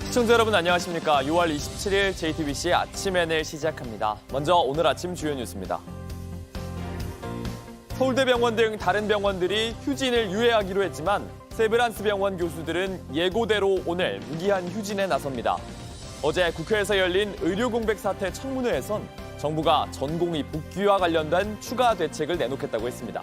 시청자 여러분 안녕하십니까. 6월 27일 JTBC 아침 N을 시작합니다. 먼저 오늘 아침 주요 뉴스입니다. 서울대병원 등 다른 병원들이 휴진을 유예하기로 했지만 세브란스 병원 교수들은 예고대로 오늘 무기한 휴진에 나섭니다. 어제 국회에서 열린 의료공백 사태 청문회에선 정부가 전공의 복귀와 관련된 추가 대책을 내놓겠다고 했습니다.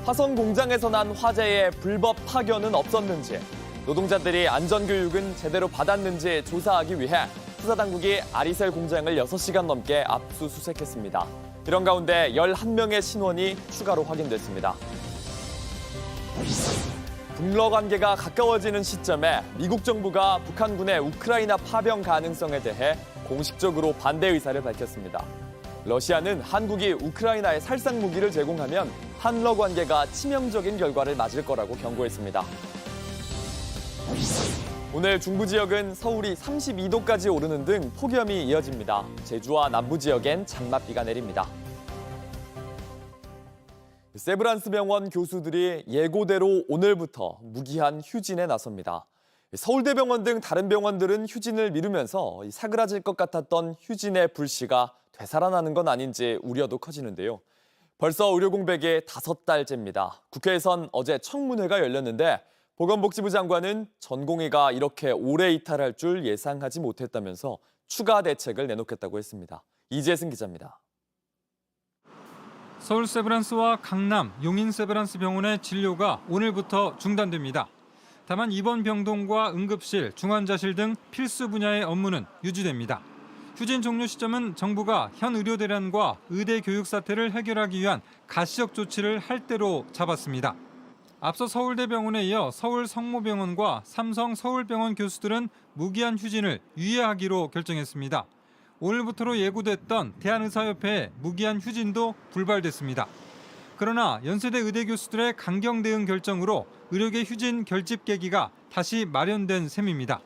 화성 공장에서 난 화재의 불법 파견은 없었는지, 노동자들이 안전교육은 제대로 받았는지 조사하기 위해 수사당국이 아리셀 공장을 6시간 넘게 압수수색했습니다. 이런 가운데 11명의 신원이 추가로 확인됐습니다. 북러 관계가 가까워지는 시점에 미국 정부가 북한군의 우크라이나 파병 가능성에 대해 공식적으로 반대 의사를 밝혔습니다. 러시아는 한국이 우크라이나에 살상 무기를 제공하면 한러 관계가 치명적인 결과를 맞을 거라고 경고했습니다. 오늘 중부 지역은 서울이 32도까지 오르는 등 폭염이 이어집니다. 제주와 남부 지역엔 장맛비가 내립니다. 세브란스 병원 교수들이 예고대로 오늘부터 무기한 휴진에 나섭니다. 서울대병원 등 다른 병원들은 휴진을 미루면서 사그라질 것 같았던 휴진의 불씨가 되살아나는 건 아닌지 우려도 커지는데요. 벌써 의료 공백이 5달째입니다. 국회에선 어제 청문회가 열렸는데 보건복지부 장관은 전공의가 이렇게 오래 이탈할 줄 예상하지 못했다면서 추가 대책을 내놓겠다고 했습니다. 이재승 기자입니다. 서울 세브란스와 강남 용인 세브란스 병원의 진료가 오늘부터 중단됩니다. 다만 입원 병동과 응급실, 중환자실 등 필수 분야의 업무는 유지됩니다. 휴진 종료 시점은 정부가 현 의료대란과 의대 교육 사태를 해결하기 위한 가시적 조치를 할 대로 잡았습니다. 앞서 서울대병원에 이어 서울 성모병원과 삼성 서울병원 교수들은 무기한 휴진을 유예하기로 결정했습니다. 오늘부터로 예고됐던 대한의사협회의 무기한 휴진도 불발됐습니다. 그러나 연세대 의대 교수들의 강경 대응 결정으로 의료계 휴진 결집 계기가 다시 마련된 셈입니다.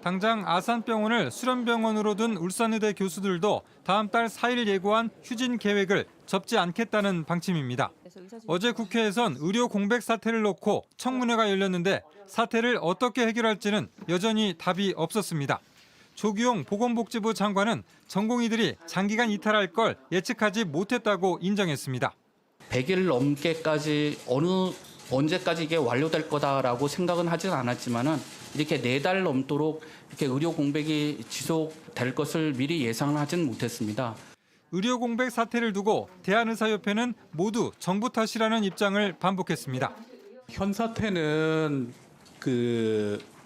당장 아산병원을 수련병원으로 둔 울산의대 교수들도 다음 달 4일 예고한 휴진 계획을 접지 않겠다는 방침입니다. 어제 국회에선 의료 공백 사태를 놓고 청문회가 열렸는데 사태를 어떻게 해결할지는 여전히 답이 없었습니다. 조규용 보건복지부 장관은 전공의들이 장기간 이탈할 걸 예측하지 못했다고 인정했습니다. 100일 넘게까지 언제까지 이게 완료될 거다라고 생각은 하진 않았지만은 이렇게 4달 넘도록 이렇게 의료 공백이 지속될 것을 미리 예상하진 못했습니다. 의료 공백 사태를 두고 대한의사협회는 모두 정부 탓이라는 입장을 반복했습니다. 현 사태는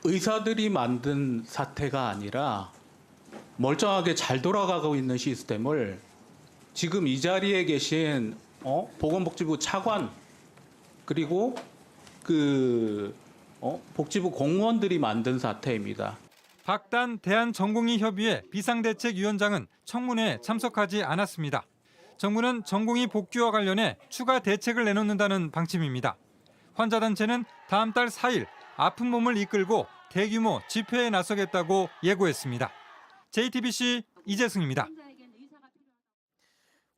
의사들이 만든 사태가 아니라 멀쩡하게 잘 돌아가고 있는 시스템을 지금 이 자리에 계신 보건복지부 차관 그리고 복지부 공무원들이 만든 사태입니다. 박단 대한전공의협의회 비상대책위원장은 청문회에 참석하지 않았습니다. 정부는 전공의 복귀와 관련해 추가 대책을 내놓는다는 방침입니다. 환자단체는 다음 달 4일 아픈 몸을 이끌고 대규모 집회에 나서겠다고 예고했습니다. JTBC 이재승입니다.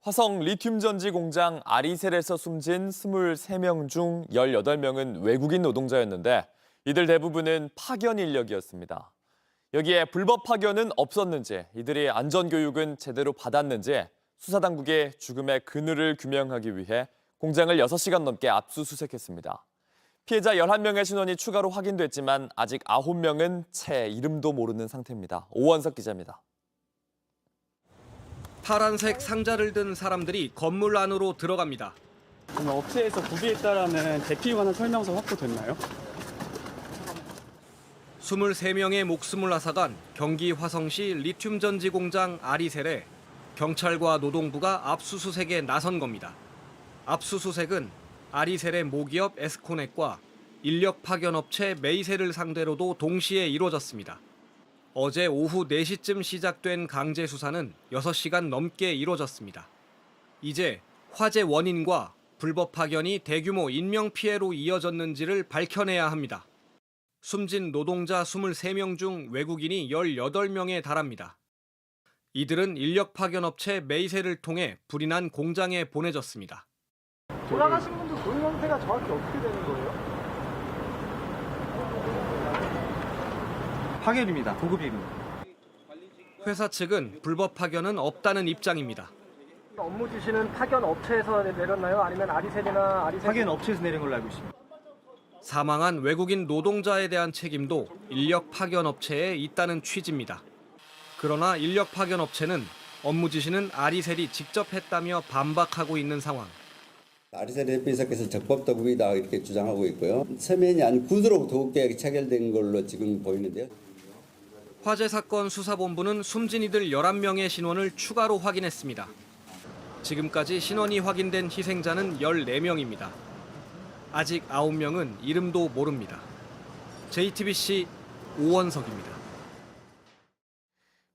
화성 리튬 전지 공장 아리셀에서 숨진 23명 중 18명은 외국인 노동자였는데 이들 대부분은 파견 인력이었습니다. 여기에 불법 파견은 없었는지, 이들이 안전교육은 제대로 받았는지 수사당국이 죽음의 그늘을 규명하기 위해 공장을 6시간 넘게 압수수색했습니다. 피해자 11명의 신원이 추가로 확인됐지만 아직 9명은 채 이름도 모르는 상태입니다. 오원석 기자입니다. 파란색 상자를 든 사람들이 건물 안으로 들어갑니다. 업체에서 구비했다라는 대피 관한 설명서 확보됐나요? 23명의 목숨을 앗아간 경기 화성시 리튬 전지 공장 아리셀에 경찰과 노동부가 압수수색에 나선 겁니다. 압수수색은 아리셀의 모기업 에스코넷과 인력 파견 업체 메이셀을 상대로도 동시에 이루어졌습니다. 어제 오후 4시쯤 시작된 강제 수사는 6시간 넘게 이루어졌습니다. 이제 화재 원인과 불법 파견이 대규모 인명피해로 이어졌는지를 밝혀내야 합니다. 숨진 노동자 23명 중 외국인이 18명에 달합니다. 이들은 인력 파견 업체 메이셀을 통해 불이 난 공장에 보내졌습니다. 돌아가신 분들 모임 형태가 정확히 어떻게 되는 거예요? 파견입니다. 보급입니다. 회사 측은 불법 파견은 없다는 입장입니다. 업무 지시는 파견 업체에서 내렸나요? 아니면 아리셀이나 아리셀? 파견 업체에서 내린 걸로 알고 있습니다. 사망한 외국인 노동자에 대한 책임도 인력 파견 업체에 있다는 취지입니다. 그러나 인력 파견 업체는 업무 지시는 아리셀이 직접 했다며 반박하고 있는 상황. 아리셀 대표이사께서 적법 도급이다 이렇게 주장하고 있고요. 서면이 아닌 구두로 도급계약이 체결된 걸로 지금 보이는데요. 화재 사건 수사본부는 숨진 이들 11명의 신원을 추가로 확인했습니다. 지금까지 신원이 확인된 희생자는 14명입니다. 아직 9명은 이름도 모릅니다. JTBC 오원석입니다.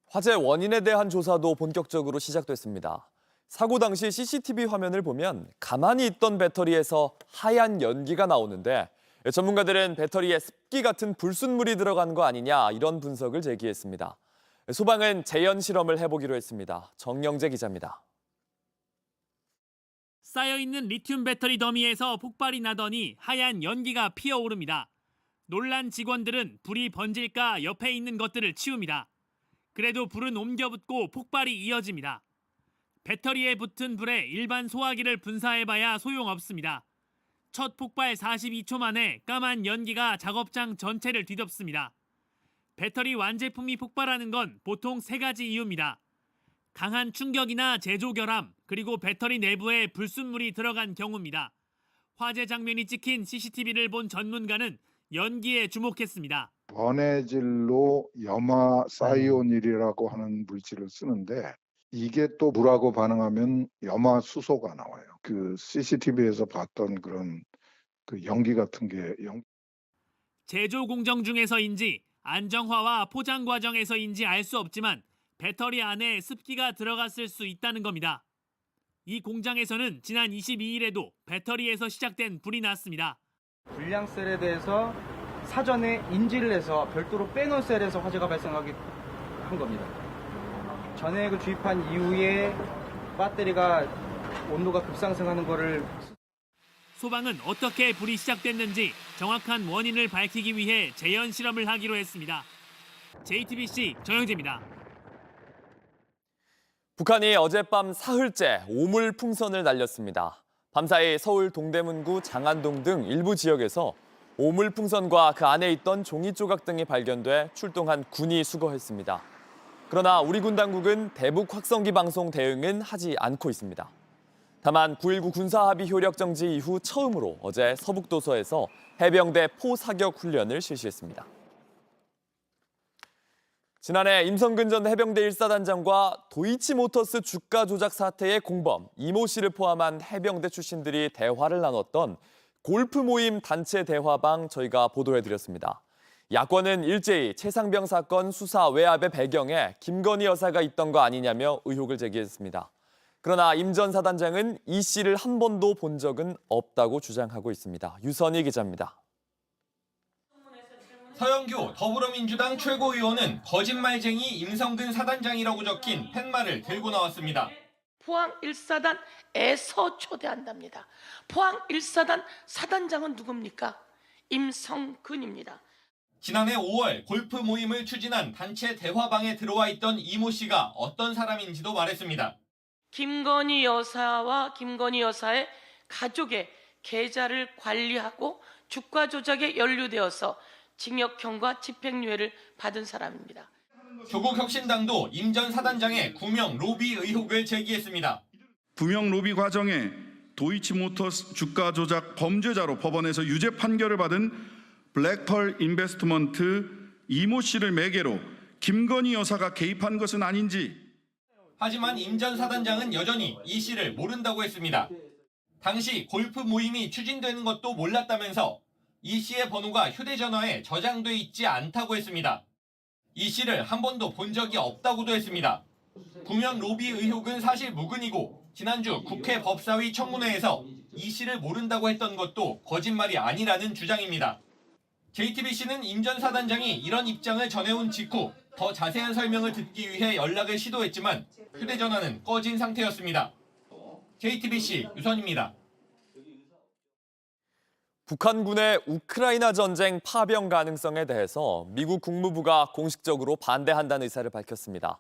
화재 원인에 대한 조사도 본격적으로 시작됐습니다. 사고 당시 CCTV 화면을 보면 가만히 있던 배터리에서 하얀 연기가 나오는데 전문가들은 배터리에 습기 같은 불순물이 들어간 거 아니냐 이런 분석을 제기했습니다. 소방은 재현 실험을 해보기로 했습니다. 정영재 기자입니다. 쌓여있는 리튬 배터리 더미에서 폭발이 나더니 하얀 연기가 피어오릅니다. 놀란 직원들은 불이 번질까 옆에 있는 것들을 치웁니다. 그래도 불은 옮겨붙고 폭발이 이어집니다. 배터리에 붙은 불에 일반 소화기를 분사해봐야 소용없습니다. 첫 폭발 42초 만에 까만 연기가 작업장 전체를 뒤덮습니다. 배터리 완제품이 폭발하는 건 보통 3가지 이유입니다. 강한 충격이나 제조 결함, 그리고 배터리 내부에 불순물이 들어간 경우입니다. 화재 장면이 찍힌 CCTV를 본 전문가는 연기에 주목했습니다. 원해질로 염화사이오닐이라고 하는 물질을 쓰는데 이게 또 물하고 반응하면 염화수소가 나와요. 그 CCTV에서 봤던 그런 그 연기 같은 게 제조 공정 중에서인지 안정화와 포장 과정에서인지 알 수 없지만 배터리 안에 습기가 들어갔을 수 있다는 겁니다. 이 공장에서는 지난 22일에도 배터리에서 시작된 불이 났습니다. 불량 셀에 대해서 사전에 인지를 해서 별도로 빼놓은 셀에서 화재가 발생하게 한 겁니다. 전해액을 주입한 이후에 배터리가 온도가 급상승하는 것을 소방은 어떻게 불이 시작됐는지 정확한 원인을 밝히기 위해 재현 실험을 하기로 했습니다. JTBC 정영재입니다. 북한이 어젯밤 사흘째 오물 풍선을 날렸습니다. 밤사이 서울 동대문구 장안동 등 일부 지역에서 오물 풍선과 그 안에 있던 종이 조각 등이 발견돼 출동한 군이 수거했습니다. 그러나 우리 군 당국은 대북 확성기 방송 대응은 하지 않고 있습니다. 다만 9.19 군사합의 효력 정지 이후 처음으로 어제 서북도서에서 해병대 포사격 훈련을 실시했습니다. 지난해 임성근 전 해병대 1사단장과 도이치모터스 주가 조작 사태의 공범 이모 씨를 포함한 해병대 출신들이 대화를 나눴던 골프 모임 단체 대화방 저희가 보도해드렸습니다. 야권은 일제히 최상병 사건 수사 외압의 배경에 김건희 여사가 있던 거 아니냐며 의혹을 제기했습니다. 그러나 임 전 사단장은 이 씨를 한 번도 본 적은 없다고 주장하고 있습니다. 유선희 기자입니다. 서영교 더불어민주당 최고위원은 거짓말쟁이 임성근 사단장이라고 적힌 팻말을 들고 나왔습니다. 포항 1사단에서 초대한답니다. 포항 1사단 사단장은 누굽니까? 임성근입니다. 지난해 5월 골프 모임을 추진한 단체 대화방에 들어와 있던 이모 씨가 어떤 사람인지도 말했습니다. 김건희 여사와 김건희 여사의 가족의 계좌를 관리하고 주가 조작에 연루되어서 징역형과 집행유예를 받은 사람입니다. 조국혁신당도 임 전 사단장의 구명 로비 의혹을 제기했습니다. 구명 로비 과정에 도이치모터스 주가 조작 범죄자로 법원에서 유죄 판결을 받은 블랙펄 인베스트먼트 이모 씨를 매개로 김건희 여사가 개입한 것은 아닌지. 하지만 임 전 사단장은 여전히 이 씨를 모른다고 했습니다. 당시 골프 모임이 추진되는 것도 몰랐다면서 이 씨의 번호가 휴대전화에 저장돼 있지 않다고 했습니다. 이 씨를 한 번도 본 적이 없다고도 했습니다. 구명 로비 의혹은 사실 무근이고 지난주 국회 법사위 청문회에서 이 씨를 모른다고 했던 것도 거짓말이 아니라는 주장입니다. JTBC는 임 전 사단장이 이런 입장을 전해온 직후 더 자세한 설명을 듣기 위해 연락을 시도했지만 휴대전화는 꺼진 상태였습니다. JTBC 유선입니다. 북한군의 우크라이나 전쟁 파병 가능성에 대해서 미국 국무부가 공식적으로 반대한다는 의사를 밝혔습니다.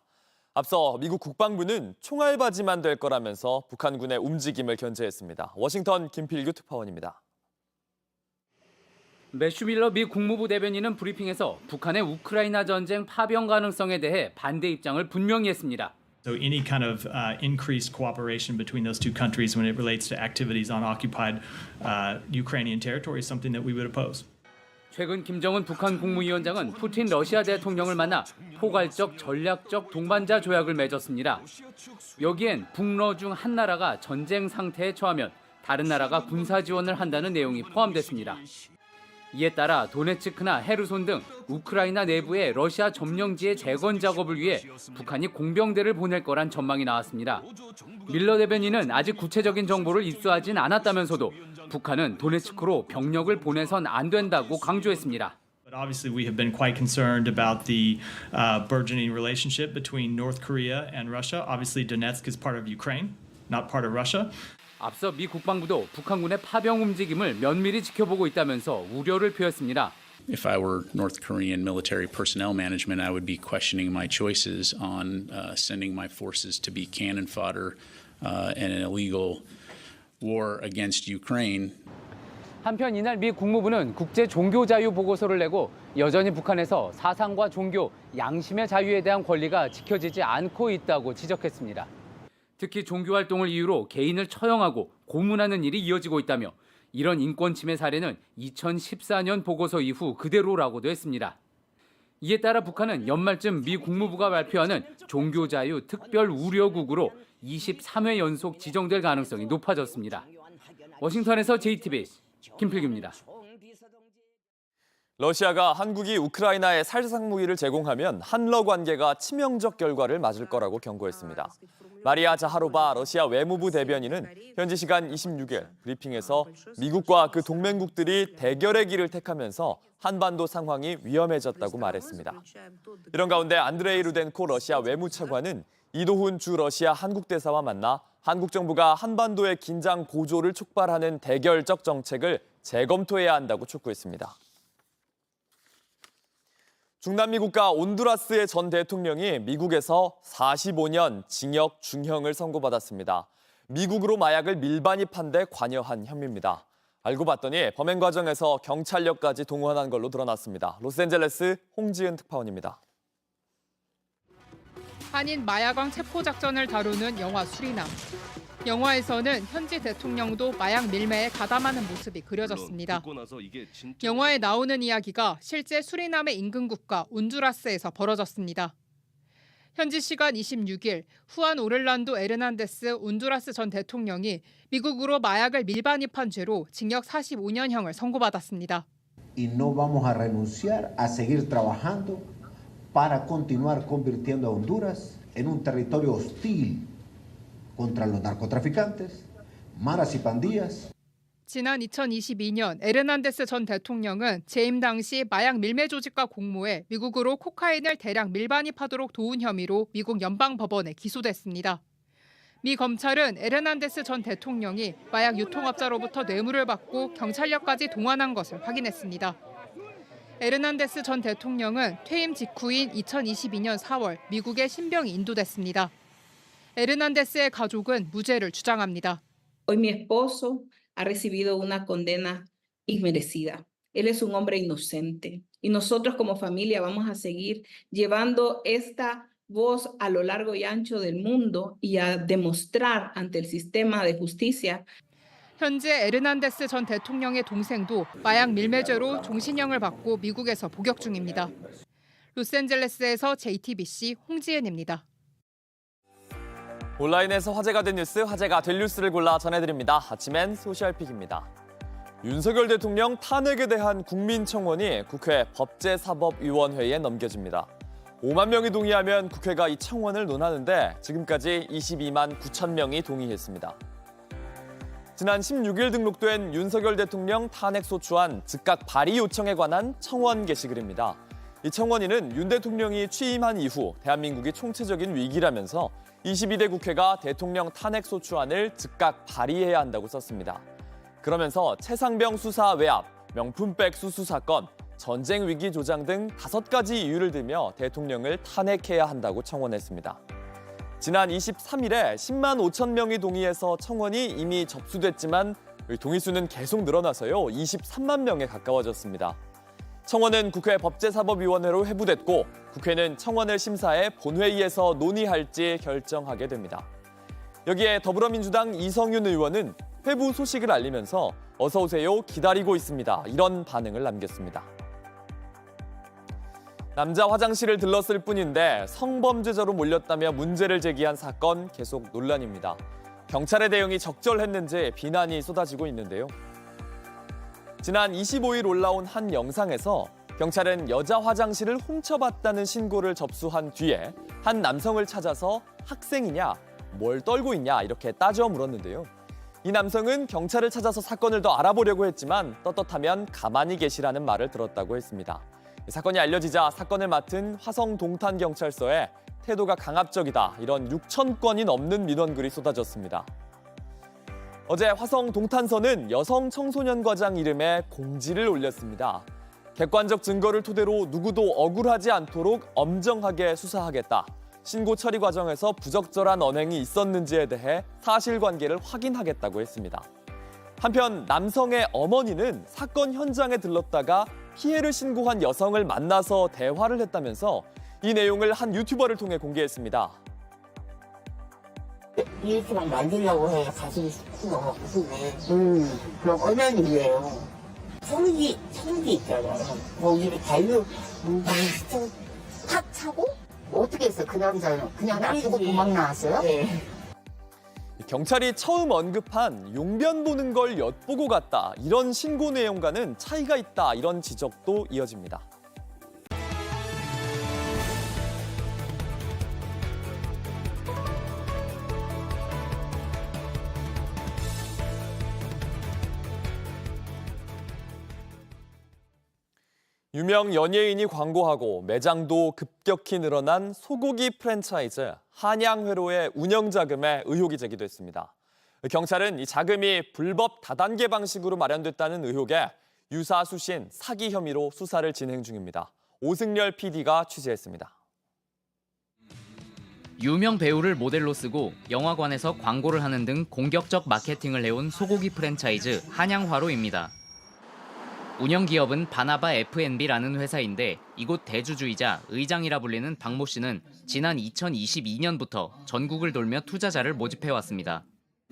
앞서 미국 국방부는 총알바지만 될 거라면서 북한군의 움직임을 견제했습니다. 워싱턴 김필규 특파원입니다. 매슈 밀러 미 국무부 대변인은 브리핑에서 북한의 우크라이나 전쟁 파병 가능성에 대해 반대 입장을 분명히 했습니다. So any kind of increased cooperation between those two countries when it relates to activities on occupied Ukrainian territory is something that we would oppose. 최근 김정은 북한 국무위원장은 푸틴 러시아 대통령을 만나 포괄적 전략적 동반자 조약을 맺었습니다. 여기엔 북러 중 한 나라가 전쟁 상태에 처하면 다른 나라가 군사 지원을 한다는 내용이 포함됐습니다. 이에 따라 도네츠크나 헤르손 등 우크라이나 내부의 러시아 점령지의 재건 작업을 위해 북한이 공병대를 보낼 거란 전망이 나왔습니다. 밀러 대변인은 아직 구체적인 정보를 입수하진 않았다면서도 북한은 도네츠크로 병력을 보내선 안 된다고 강조했습니다. But obviously we have been quite concerned about the burgeoning relationship between North Korea and Russia. Obviously Donetsk is part of Ukraine, not part of Russia. 앞서 미 국방부도 북한군의 파병 움직임을 면밀히 지켜보고 있다면서 우려를 표했습니다. If I were North Korean military personnel management, I would be questioning my choices on sending my forces to be cannon fodder in an illegal war against Ukraine. 한편 이날 미 국무부는 국제 종교 자유 보고서를 내고 여전히 북한에서 사상과 종교, 양심의 자유에 대한 권리가 지켜지지 않고 있다고 지적했습니다. 특히 종교 활동을 이유로 개인을 처형하고 고문하는 일이 이어지고 있다며 이런 인권 침해 사례는 2014년 보고서 이후 그대로라고도 했습니다. 이에 따라 북한은 연말쯤 미 국무부가 발표하는 종교자유 특별 우려국으로 23회 연속 지정될 가능성이 높아졌습니다. 워싱턴에서 JTBC 김필규입니다. 러시아가 한국이 우크라이나에 살상 무기를 제공하면 한러 관계가 치명적 결과를 맞을 거라고 경고했습니다. 마리아 자하로바 러시아 외무부 대변인은 현지 시간 26일 브리핑에서 미국과 그 동맹국들이 대결의 길을 택하면서 한반도 상황이 위험해졌다고 말했습니다. 이런 가운데 안드레이 루덴코 러시아 외무차관은 이도훈 주 러시아 한국 대사와 만나 한국 정부가 한반도의 긴장 고조를 촉발하는 대결적 정책을 재검토해야 한다고 촉구했습니다. 중남미 국가 온두라스의 전 대통령이 미국에서 45년 징역 중형을 선고받았습니다. 미국으로 마약을 밀반입한 데 관여한 혐의입니다. 알고 봤더니 범행 과정에서 경찰력까지 동원한 걸로 드러났습니다. 로스앤젤레스 홍지은 특파원입니다. 한인 마약왕 체포작전을 다루는 영화 수리남. 영화에서는 현지 대통령도 마약 밀매에 가담하는 모습이 그려졌습니다. 영화에 나오는 이야기가 실제 수리남의 인근 국가 온두라스에서 벌어졌습니다. 현지 시간 26일 후안 오를란도 에르난데스 온두라스 전 대통령이 미국으로 마약을 밀반입한 죄로 징역 45년형을 선고받았습니다. Y no vamos a renunciar a seguir trabajando para continuar convirtiendo a Honduras en un territorio hostil contra los narcotraficantes, maras y pandillas. 지난 2022년 에르난데스 전 대통령은 재임 당시 마약 밀매 조직과 공모해 미국으로 코카인을 대량 밀반입하도록 도운 혐의로 미국 연방법원에 기소됐습니다. 미 검찰은 에르난데스 전 대통령이 마약 유통업자로부터 뇌물을 받고 경찰력까지 동원한 것을 확인했습니다. 에르난데스 전 대통령은 퇴임 직후인 2022년 4월 미국에 신병이 인도됐습니다. 에르난데스의 가족은 무죄를 주장합니다. Hoy mi esposo ha recibido una condena inmerecida. Él es un hombre inocente y nosotros como familia vamos a seguir llevando esta voz a lo largo y ancho del mundo y a demostrar ante el sistema de justicia. 현재 에르난데스 전 대통령의 동생도 마약 밀매죄로 종신형을 받고 미국에서 복역 중입니다. 로스앤젤레스에서 JTBC 홍지은입니다. 온라인에서 화제가 된 뉴스, 화제가 될 뉴스를 골라 전해드립니다. 아침엔 소셜픽입니다. 윤석열 대통령 탄핵에 대한 국민청원이 국회 법제사법위원회에 넘겨집니다. 5만 명이 동의하면 국회가 이 청원을 논하는데 지금까지 22만 9천 명이 동의했습니다. 지난 16일 등록된 윤석열 대통령 탄핵소추안 즉각 발의 요청에 관한 청원 게시글입니다. 이 청원인은 윤 대통령이 취임한 이후 대한민국이 총체적인 위기라면서 22대 국회가 대통령 탄핵소추안을 즉각 발의해야 한다고 썼습니다. 그러면서 최상병 수사 외압, 명품백 수수 사건, 전쟁 위기 조장 등 5가지 이유를 들며 대통령을 탄핵해야 한다고 청원했습니다. 지난 23일에 10만 5천 명이 동의해서 청원이 이미 접수됐지만 동의 수는 계속 늘어나서요 23만 명에 가까워졌습니다. 청원은 국회 법제사법위원회로 회부됐고 국회는 청원을 심사해 본회의에서 논의할지 결정하게 됩니다. 여기에 더불어민주당 이성윤 의원은 회부 소식을 알리면서 어서 오세요 기다리고 있습니다. 이런 반응을 남겼습니다. 남자 화장실을 들렀을 뿐인데 성범죄자로 몰렸다며 문제를 제기한 사건 계속 논란입니다. 경찰의 대응이 적절했는지 비난이 쏟아지고 있는데요. 지난 25일 올라온 한 영상에서 경찰은 여자 화장실을 훔쳐봤다는 신고를 접수한 뒤에 한 남성을 찾아서 학생이냐, 뭘 떨고 있냐 이렇게 따져 물었는데요. 이 남성은 경찰을 찾아서 사건을 더 알아보려고 했지만 떳떳하면 가만히 계시라는 말을 들었다고 했습니다. 사건이 알려지자 사건을 맡은 화성 동탄경찰서에 태도가 강압적이다 이런 6천 건이 넘는 민원글이 쏟아졌습니다. 어제 화성 동탄서는 여성 청소년과장 이름의 공지를 올렸습니다. 객관적 증거를 토대로 누구도 억울하지 않도록 엄정하게 수사하겠다. 신고 처리 과정에서 부적절한 언행이 있었는지에 대해 사실관계를 확인하겠다고 했습니다. 한편 남성의 어머니는 사건 현장에 들렀다가 피해를 신고한 여성을 만나서 대화를 했다면서 이 내용을 한 유튜버를 통해 공개했습니다. 이렇게 막 만들려고 해. 자식이 있어. 그럼 얼마나 일이에요. 소문이 있잖아요. 뭐 이렇게 달려, 탁 차고? 어떻게 했어요? 그 남자는 그냥 놔두고 도망 나왔어요? 네. 경찰이 처음 언급한 용변 보는 걸 엿보고 갔다. 이런 신고 내용과는 차이가 있다. 이런 지적도 이어집니다. 유명 연예인이 광고하고 매장도 급격히 늘어난 소고기 프랜차이즈 한양회로의 운영 자금에 의혹이 제기됐습니다. 경찰은 이 자금이 불법 다단계 방식으로 마련됐다는 의혹에 유사수신 사기 혐의로 수사를 진행 중입니다. 오승열 PD가 취재했습니다. 유명 배우를 모델로 쓰고 영화관에서 광고를 하는 등 공격적 마케팅을 해온 소고기 프랜차이즈 한양화로입니다. 운영 기업은 바나바 F&B라는 회사인데 이곳 대주주이자 의장이라 불리는 박모 씨는 지난 2022년부터 전국을 돌며 투자자를 모집해왔습니다.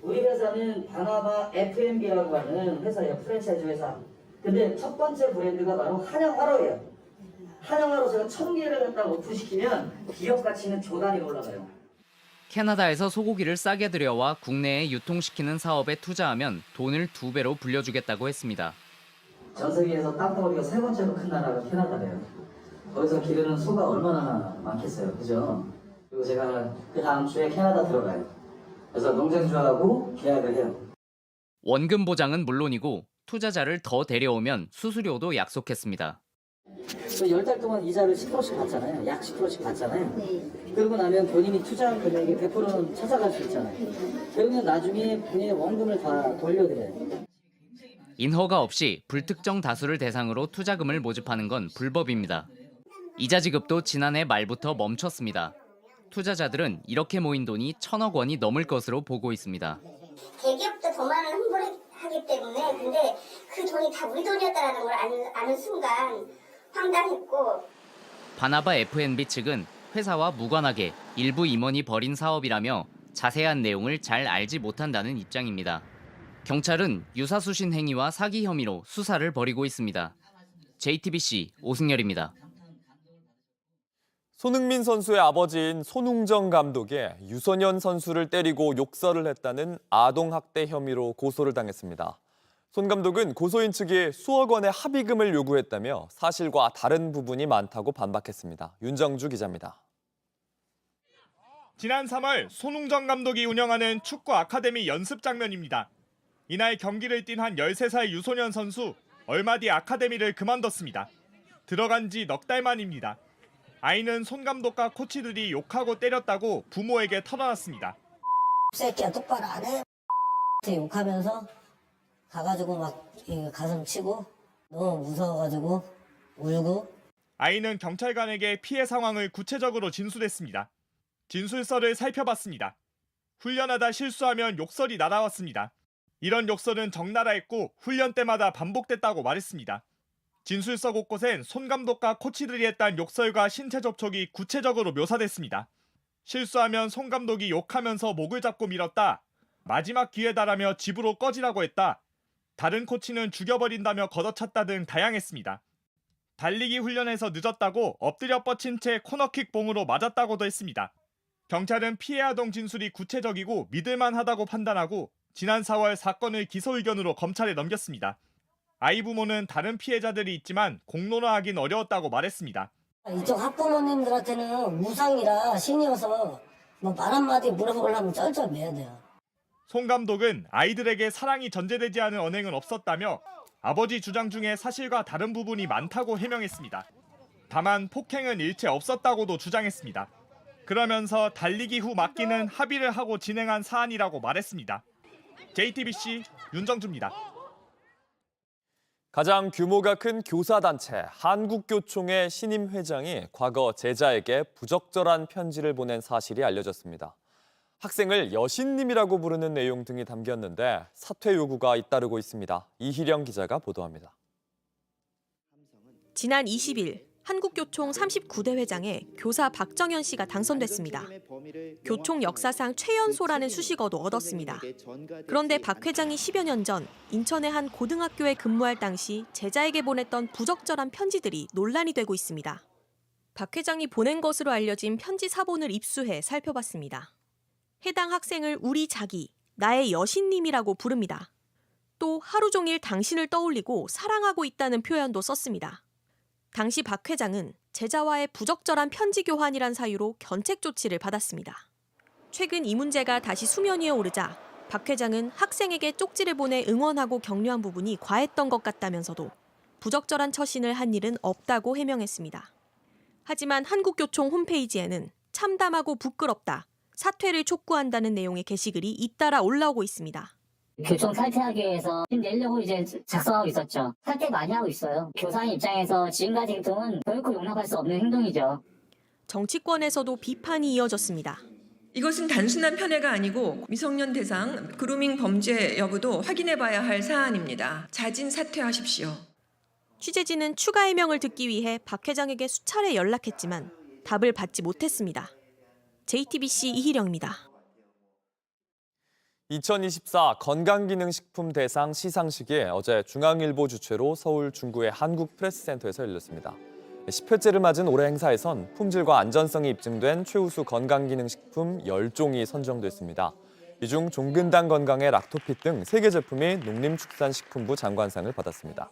우리 회사는 바나바 F&B라고 하는 회사예요. 프랜차이즈 회사. 근데 첫 번째 브랜드가 바로 한양화로예요. 한양화로 제가 1000개를 갖다 오픈시키면 기업 가치는 조 단위로 올라가요. 캐나다에서 소고기를 싸게 들여와 국내에 유통시키는 사업에 투자하면 돈을 2배로 불려주겠다고 했습니다. 전 세계에서 땅덩어리가 3번째로 큰 나라가 캐나다래요. 거기서 기르는 소가 얼마나 많겠어요, 그죠? 그리고 제가 그 다음 주에 캐나다 들어가요. 그래서 농장주하고 계약을 해요. 원금 보장은 물론이고 투자자를 더 데려오면 수수료도 약속했습니다. 10달 동안 이자를 10%씩 받잖아요. 약 10%씩 받잖아요. 그러고 나면 본인이 투자한 금액의 100%는 찾아갈 수 있잖아요. 그러면 나중에 본인의 원금을 다 돌려드려요. 인허가 없이 불특정 다수를 대상으로 투자금을 모집하는 건 불법입니다. 이자 지급도 지난해 말부터 멈췄습니다. 투자자들은 이렇게 모인 돈이 1,000억 원이 넘을 것으로 보고 있습니다. 대기업도 더 많은 홍보를 하기 때문에 근데 그 돈이 다 우리 돈이었다는 걸 아는 순간 황당했고. 바나바 F&B 측은 회사와 무관하게 일부 임원이 벌인 사업이라며 자세한 내용을 잘 알지 못한다는 입장입니다. 경찰은 유사수신 행위와 사기 혐의로 수사를 벌이고 있습니다. JTBC 오승열입니다. 손흥민 선수의 아버지인 손웅정 감독이 유소년 선수를 때리고 욕설을 했다는 아동학대 혐의로 고소를 당했습니다. 손 감독은 고소인 측이 수억 원의 합의금을 요구했다며 사실과 다른 부분이 많다고 반박했습니다. 윤정주 기자입니다. 지난 3월 손웅정 감독이 운영하는 축구 아카데미 연습 장면입니다. 이날 경기를 뛴 한 13살 유소년 선수, 얼마 뒤 아카데미를 그만뒀습니다. 들어간 지 넉 달 만입니다. 아이는 손 감독과 코치들이 욕하고 때렸다고 부모에게 털어놨습니다. 새끼야 똑바로 안 해. 욕하면서 가가지고 막 가슴 치고 너무 무서워가지고 울고. 아이는 경찰관에게 피해 상황을 구체적으로 진술했습니다. 진술서를 살펴봤습니다. 훈련하다 실수하면 욕설이 날아왔습니다. 이런 욕설은 적나라했고 훈련 때마다 반복됐다고 말했습니다. 진술서 곳곳엔 손 감독과 코치들이 했던 욕설과 신체 접촉이 구체적으로 묘사됐습니다. 실수하면 손 감독이 욕하면서 목을 잡고 밀었다. 마지막 기회다라며 집으로 꺼지라고 했다. 다른 코치는 죽여버린다며 걷어찼다 등 다양했습니다. 달리기 훈련에서 늦었다고 엎드려 뻗친 채 코너킥 봉으로 맞았다고도 했습니다. 경찰은 피해 아동 진술이 구체적이고 믿을만하다고 판단하고 지난 4월 사건을 기소 의견으로 검찰에 넘겼습니다. 아이 부모는 다른 피해자들이 있지만 공론화하긴 어려웠다고 말했습니다. 이쪽 학부모님들한테는 무상이라 신이어서 뭐 말 한마디 물어보려면 쩔쩔매야 돼요. 손 감독은 아이들에게 사랑이 전제되지 않은 언행은 없었다며 아버지 주장 중에 사실과 다른 부분이 많다고 해명했습니다. 다만 폭행은 일체 없었다고도 주장했습니다. 그러면서 달리기 후 맡기는 합의를 하고 진행한 사안이라고 말했습니다. JTBC 윤정주입니다. 가장 규모가 큰 교사단체 한국교총의 신임 회장이 과거 제자에게 부적절한 편지를 보낸 사실이 알려졌습니다. 학생을 여신님이라고 부르는 내용 등이 담겼는데 사퇴 요구가 잇따르고 있습니다. 이희령 기자가 보도합니다. 지난 20일 한국교총 39대 회장에 교사 박정현 씨가 당선됐습니다. 교총 역사상 최연소라는 수식어도 얻었습니다. 그런데 박 회장이 10여 년 전 인천의 한 고등학교에 근무할 당시 제자에게 보냈던 부적절한 편지들이 논란이 되고 있습니다. 박 회장이 보낸 것으로 알려진 편지 사본을 입수해 살펴봤습니다. 해당 학생을 우리 자기, 나의 여신님이라고 부릅니다. 또 하루 종일 당신을 떠올리고 사랑하고 있다는 표현도 썼습니다. 당시 박 회장은 제자와의 부적절한 편지 교환이란 사유로 견책 조치를 받았습니다. 최근 이 문제가 다시 수면 위에 오르자 박 회장은 학생에게 쪽지를 보내 응원하고 격려한 부분이 과했던 것 같다면서도 부적절한 처신을 한 일은 없다고 해명했습니다. 하지만 한국교총 홈페이지에는 참담하고 부끄럽다, 사퇴를 촉구한다는 내용의 게시글이 잇따라 올라오고 있습니다. 교총 사퇴하기 위해서 힘내려고 이제 작성하고 있었죠. 사퇴 많이 하고 있어요. 교사의 입장에서 지금까지 행동은 결코 용납할 수 없는 행동이죠. 정치권에서도 비판이 이어졌습니다. 이것은 단순한 편애가 아니고 미성년 대상 그루밍 범죄 여부도 확인해봐야 할 사안입니다. 자진 사퇴하십시오. 취재진은 추가 해명을 듣기 위해 박 회장에게 수차례 연락했지만 답을 받지 못했습니다. JTBC 이희령입니다. 2024 건강기능식품 대상 시상식이 어제 중앙일보 주최로 서울 중구의 한국프레스센터에서 열렸습니다. 10회째를 맞은 올해 행사에선 품질과 안전성이 입증된 최우수 건강기능식품 10종이 선정됐습니다. 이 중 종근당 건강의 락토핏 등 3개 제품이 농림축산식품부 장관상을 받았습니다.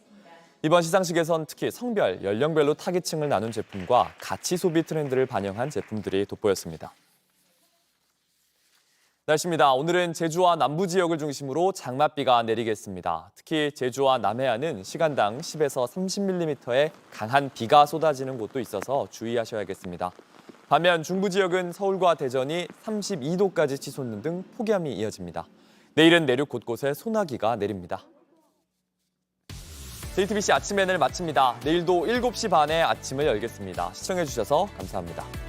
이번 시상식에선 특히 성별, 연령별로 타깃층을 나눈 제품과 가치 소비 트렌드를 반영한 제품들이 돋보였습니다. 날씨입니다. 오늘은 제주와 남부 지역을 중심으로 장맛비가 내리겠습니다. 특히 제주와 남해안은 시간당 10에서 30mm의 강한 비가 쏟아지는 곳도 있어서 주의하셔야겠습니다. 반면 중부 지역은 서울과 대전이 32도까지 치솟는 등 폭염이 이어집니다. 내일은 내륙 곳곳에 소나기가 내립니다. JTBC 아침 N을 마칩니다. 내일도 7시 반에 아침을 열겠습니다. 시청해주셔서 감사합니다.